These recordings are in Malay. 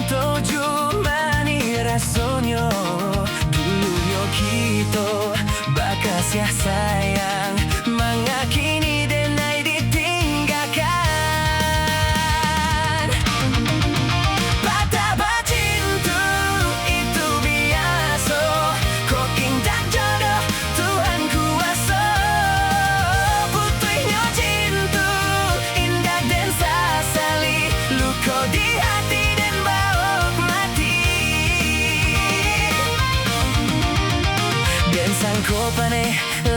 cintoju mani rasonyo dulunyo kito bakas ya sayang mangakini denai ditinggalkan. Patah bacintu itu biasa, koking dan jodoh Tuhan kuasa. Putihnya cintu indah dan sasali, luka di hati dan bauk mati. Dan sangkopane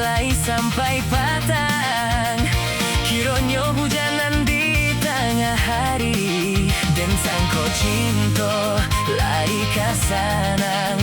lai sampai patang, kironyo hujanan di tengah hari. Dan sangko cinta lai kasanang,